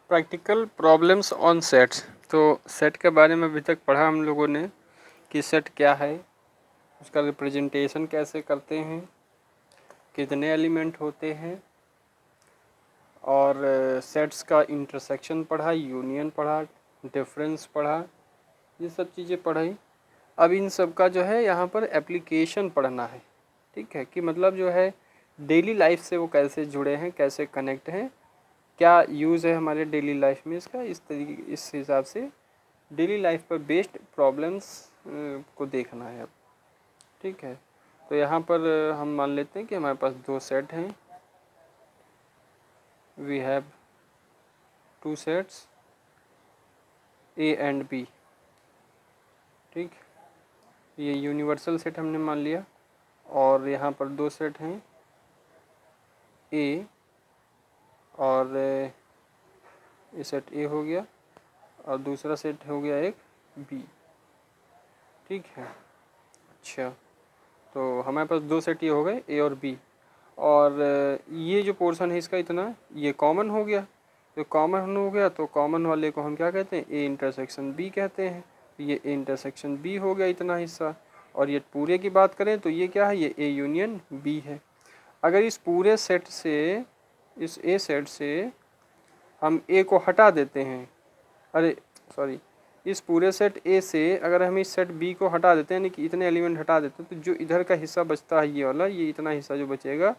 Practical problems on sets. तो set के बारे में अभी तक पढ़ा हम लोगों ने कि सेट क्या है, उसका रिप्रेजेंटेशन कैसे करते हैं, कितने एलिमेंट होते हैं, और सेट्स का इंटरसेक्शन पढ़ा, यूनियन पढ़ा, डिफरेंस पढ़ा, ये सब चीज़ें पढ़ाई। अब इन सब का जो है यहाँ पर एप्लीकेशन पढ़ना है। ठीक है, कि मतलब जो है डेली लाइफ से वो कैसे जुड़े हैं, कैसे कनेक्ट हैं, क्या यूज़ है हमारे डेली लाइफ में इसका, इस तरीके इस हिसाब से डेली लाइफ पर बेस्ड प्रॉब्लम्स को देखना है अब। ठीक है, तो यहाँ पर हम मान लेते हैं कि हमारे पास दो सेट हैं। We have two sets A and B. ठीक, ये यूनिवर्सल सेट हमने मान लिया। और यहाँ पर दो सेट हैं ए, और ये सेट ए हो गया और दूसरा सेट हो गया एक बी। ठीक है, अच्छा, तो हमारे पास दो सेट ये हो गए ए और बी। और ये जो पोर्शन है इसका इतना, ये कॉमन हो गया। तो कॉमन हो गया तो कॉमन वाले को हम क्या कहते हैं, ए इंटरसेक्शन बी कहते हैं। तो ये ए इंटरसेक्शन बी हो गया इतना हिस्सा। और ये पूरे की बात करें तो ये क्या है, ये ए यूनियन बी है। अगर इस पूरे सेट से, इस ए सेट से हम ए को हटा देते हैं, अरे सॉरी, इस पूरे सेट ए से अगर हम इस सेट बी को हटा देते हैं, यानी कि इतने एलिमेंट हटा देते हैं, तो जो इधर का हिस्सा बचता है ये वाला, ये इतना हिस्सा जो बचेगा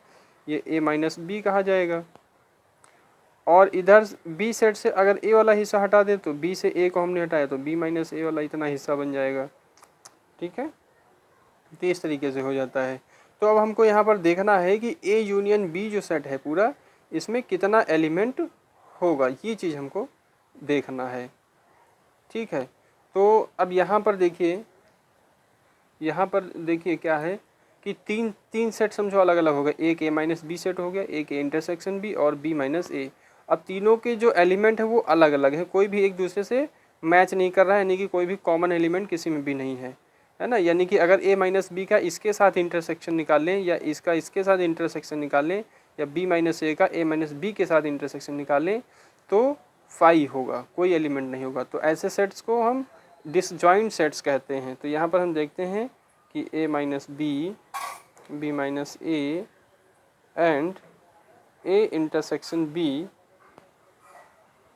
ये ए माइनस बी कहा जाएगा। और इधर बी सेट से अगर ए वाला हिस्सा हटा दे तो बी से ए को हमने हटाया तो बी माइनस ए वाला इतना हिस्सा बन जाएगा। ठीक है, तो इस तरीके से हो जाता है। तो अब हमको यहाँ पर देखना है कि ए यूनियन बी जो सेट है पूरा, इसमें कितना एलिमेंट होगा, ये चीज़ हमको देखना है। ठीक है, तो अब यहाँ पर देखिए, यहाँ पर देखिए क्या है कि तीन सेट समझो अलग अलग हो गए। एक ए माइनस बी सेट हो गया, एक ए इंटरसेक्शन बी और बी माइनस ए। अब तीनों के जो एलिमेंट है वो अलग अलग है, कोई भी एक दूसरे से मैच नहीं कर रहा है, यानी कि कोई भी कॉमन एलिमेंट किसी में भी नहीं है ना। यानी कि अगर ए माइनस बी का इसके साथ इंटरसेक्शन निकाल लें, या इसका इसके साथ इंटरसेक्शन निकाल लें, या बी माइनस ए का ए माइनस बी के साथ इंटरसेक्शन निकाल लें, तो फाई होगा, कोई एलिमेंट नहीं होगा। तो ऐसे सेट्स को हम डिसजॉइंट सेट्स कहते हैं। तो यहाँ पर हम देखते हैं कि A minus B, B minus A and A intersection B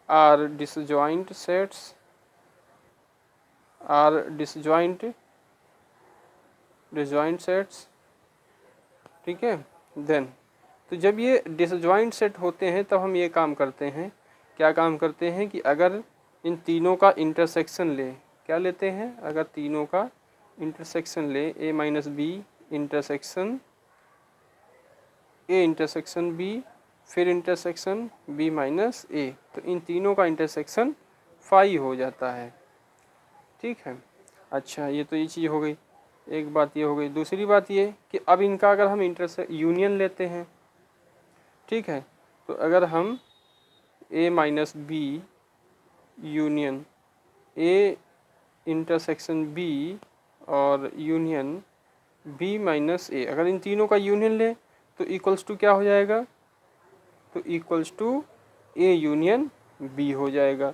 are disjoint sets, are disjoint sets. ठीक है, देन तो जब ये डिसजॉइंट सेट होते हैं तब हम ये काम करते हैं, क्या काम करते हैं कि अगर इन तीनों का इंटरसेक्शन ले, क्या लेते हैं, अगर तीनों का इंटरसेक्शन ले, A minus B intersection A intersection B, फिर इंटरसेक्शन बी माइनस ए, तो इन तीनों का इंटरसेक्शन फाई हो जाता है। ठीक है, अच्छा, ये तो ये चीज़ हो गई, एक बात ये हो गई। दूसरी बात ये कि अब इनका अगर हम यूनियन लेते हैं, ठीक है, तो अगर हम A minus B union A intersection B और यूनियन बी माइनस ए, अगर इन तीनों का यूनियन ले तो इक्वल्स टू क्या हो जाएगा, तो equals to A union B हो जाएगा।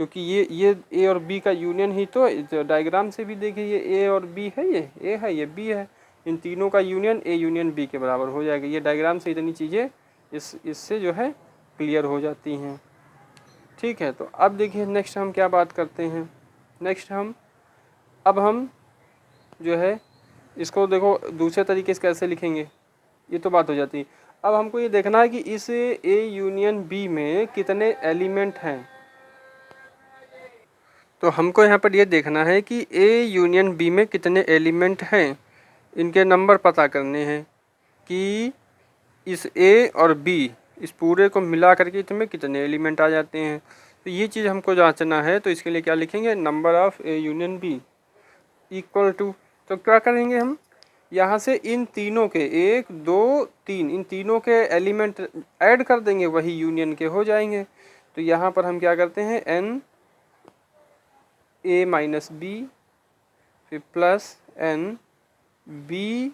क्योंकि ये ए और बी का यूनियन ही तो डायग्राम से भी देखिए, ये ए और बी है, ये ए है, ये बी है, इन तीनों का यूनियन ए यूनियन बी के बराबर हो जाएगा। ये डायग्राम से इतनी चीज़ें इससे जो है क्लियर हो जाती हैं। ठीक है, तो अब देखिए नेक्स्ट हम क्या बात करते हैं। नेक्स्ट अब हम जो है इसको देखो दूसरे तरीके से कैसे लिखेंगे, ये तो बात हो जाती है। अब हमको ये देखना है कि इस ए यूनियन बी में कितने एलिमेंट हैं। तो हमको यहाँ पर ये देखना है कि ए यूनियन बी में कितने एलिमेंट हैं, इनके नंबर पता करने हैं कि इस ए और बी, इस पूरे को मिला करके इसमें कितने एलिमेंट आ जाते हैं। तो ये चीज़ हमको जांचना है। तो इसके लिए क्या लिखेंगे, number of A union B equal to, तो क्या करेंगे हम यहाँ से इन तीनों के 1 2 3 इन तीनों के एलिमेंट ऐड कर देंगे, वही यूनियन के हो जाएंगे। तो यहाँ पर हम क्या करते हैं, एन ए माइनस बी, फिर plus N B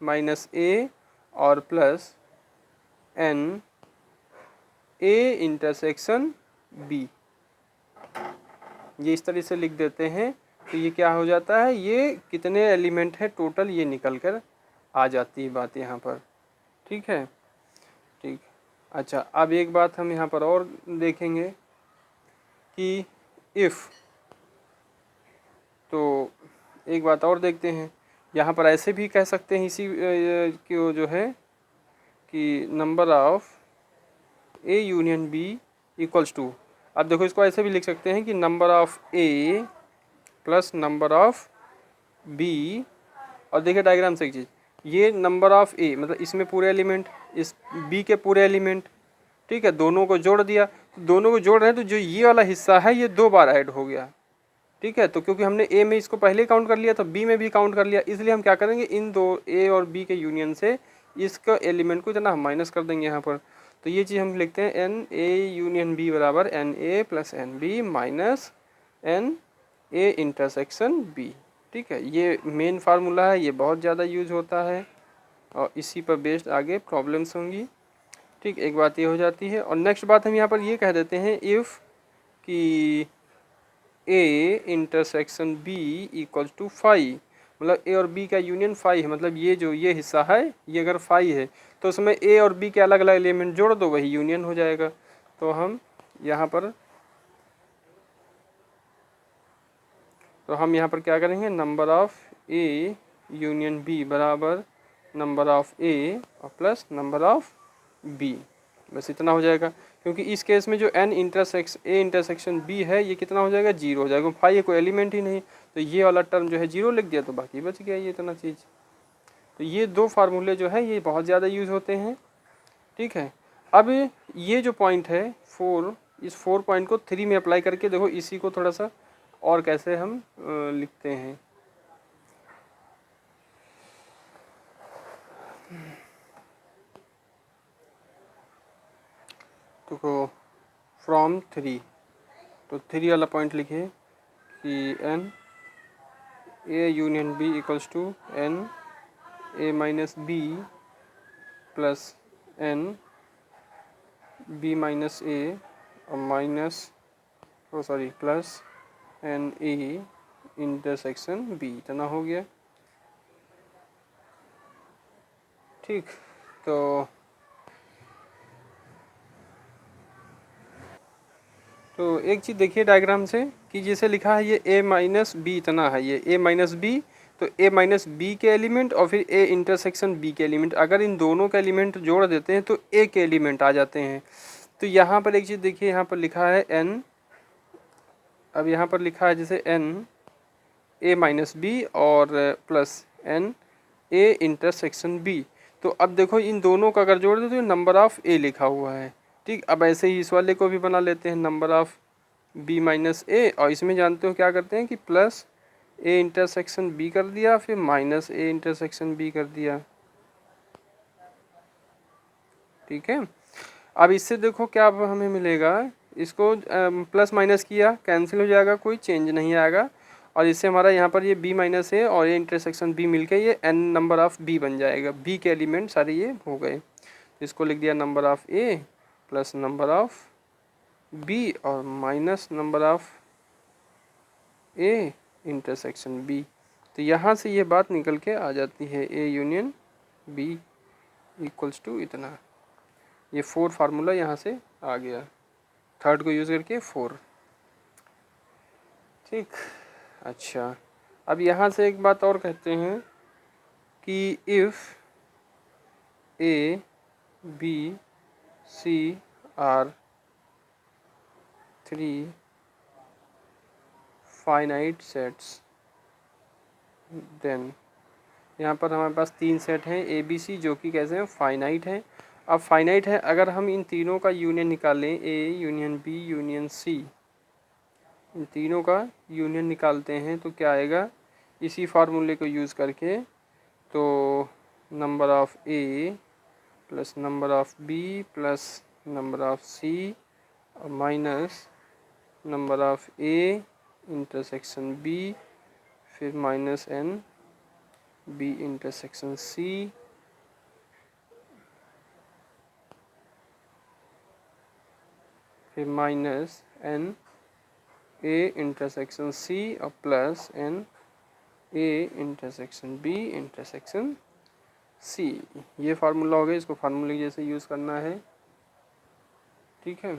minus A और plus N A intersection B, ये इस तरह से लिख देते हैं। तो ये क्या हो जाता है, ये कितने एलिमेंट है टोटल ये निकल कर आ जाती है बात यहाँ पर। ठीक है, ठीक। अच्छा, अब एक बात हम यहाँ पर और देखेंगे कि इफ़, तो एक बात और देखते हैं, यहाँ पर ऐसे भी कह सकते हैं इसी को जो है कि number of A union B equals to, अब देखो इसको ऐसे भी लिख सकते हैं कि number of A plus number of B. और देखिए डायग्राम से एक चीज़, ये नंबर ऑफ ए मतलब इसमें पूरे एलिमेंट, इस बी के पूरे एलिमेंट, ठीक है, दोनों को जोड़ दिया, दोनों को जोड़ रहे हैं तो जो ये वाला हिस्सा है ये 2 बार ऐड हो गया। ठीक है, तो क्योंकि हमने ए में इसको पहले काउंट कर लिया तो बी में भी काउंट कर लिया, इसलिए हम क्या करेंगे, इन दो ए और बी के यूनियन से इसका एलिमेंट को इतना हम माइनस कर देंगे यहाँ पर। तो ये चीज़ हम लिखते हैं एन ए यूनियन बी बराबर N A plus N B minus N A intersection B. ठीक है, ये मेन फार्मूला है, ये बहुत ज़्यादा यूज होता है और इसी पर बेस्ड आगे प्रॉब्लम्स होंगी। ठीक, एक बात ये हो जाती है। और नेक्स्ट बात हम यहाँ पर ये कह देते हैं इफ़ कि A intersection B equals to phi, मतलब ए और बी का यूनियन फाई है, मतलब ये जो ये हिस्सा है ये अगर फाई है तो उसमें ए और बी के अलग अलग एलिमेंट जोड़ दो, वही यूनियन हो जाएगा। तो हम यहाँ पर क्या करेंगे, number of A union B बराबर नंबर ऑफ ए और प्लस नंबर ऑफ बी, बस इतना हो जाएगा। क्योंकि इस केस में जो एन इंटरसेक्शन बी है ये कितना हो जाएगा, 0 हो जाएगा, फाई कोई एलिमेंट ही नहीं, तो ये वाला टर्म जो है 0 लिख दिया तो बाकी बच गया ये इतना चीज़। तो ये 2 फार्मूले जो है ये बहुत ज़्यादा यूज़ होते हैं। ठीक है, अब ये जो पॉइंट है 4, इस 4 पॉइंट को 3 में अप्लाई करके देखो इसी को थोड़ा सा और कैसे हम लिखते हैं। तो फ्रॉम 3, तो 3 वाला पॉइंट लिखिए कि n A union B equals to n A minus B plus N B minus A और minus plus N A intersection B, इतना हो गया। ठीक, तो एक चीज़ देखिए डायग्राम से कि जैसे लिखा है ये ए माइनस बी इतना है, ये ए माइनस बी, तो ए माइनस बी के एलिमेंट और फिर ए इंटरसेक्शन बी के एलिमेंट, अगर इन दोनों के एलिमेंट जोड़ देते हैं तो ए के एलिमेंट आ जाते हैं। तो यहाँ पर एक चीज़ देखिए, यहाँ पर लिखा है एन, अब यहाँ पर लिखा है जैसे एन ए माइनस बी और plus N A intersection B, तो अब देखो इन दोनों का अगर जोड़ दो तो नंबर ऑफ ए लिखा हुआ है। ठीक, अब ऐसे ही इस वाले को भी बना लेते हैं, number of B minus A, और इसमें जानते हो क्या करते हैं कि प्लस ए इंटरसेक्शन बी कर दिया फिर माइनस ए इंटरसेक्शन बी कर दिया। ठीक है, अब इससे देखो क्या अब हमें मिलेगा, इसको प्लस माइनस किया कैंसिल हो जाएगा, कोई चेंज नहीं आएगा, और इससे हमारा यहाँ पर ये बी माइनस ए और ये इंटरसेक्शन बी मिलके ये एन नंबर ऑफ बी बन जाएगा, बी के एलिमेंट सारे ये हो गए। इसको लिख दिया number of A plus number of B और minus number of A intersection B. तो यहाँ से ये बात निकल के आ जाती है A union B equals to इतना, ये 4 फार्मूला यहाँ से आ गया, थर्ड को यूज़ करके 4। ठीक, अच्छा, अब यहाँ से एक बात और कहते हैं कि if A B C are 3 finite sets, then यहाँ पर हमारे पास 3 सेट हैं ए बी सी जो कि कैसे हैं, फाइनाइट हैं। अब फाइनाइट है, अगर हम इन तीनों का यूनियन निकालें, A union B union C, इन तीनों का यूनियन निकालते हैं तो क्या आएगा, इसी फार्मूले को यूज़ करके, तो number of A plus number of B plus number of C और minus number of A intersection B फिर minus n B intersection C, फिर minus N A intersection C और plus N A intersection B intersection C. ये formula हो गया, इसको फार्मूले जैसे यूज़ करना है। ठीक है।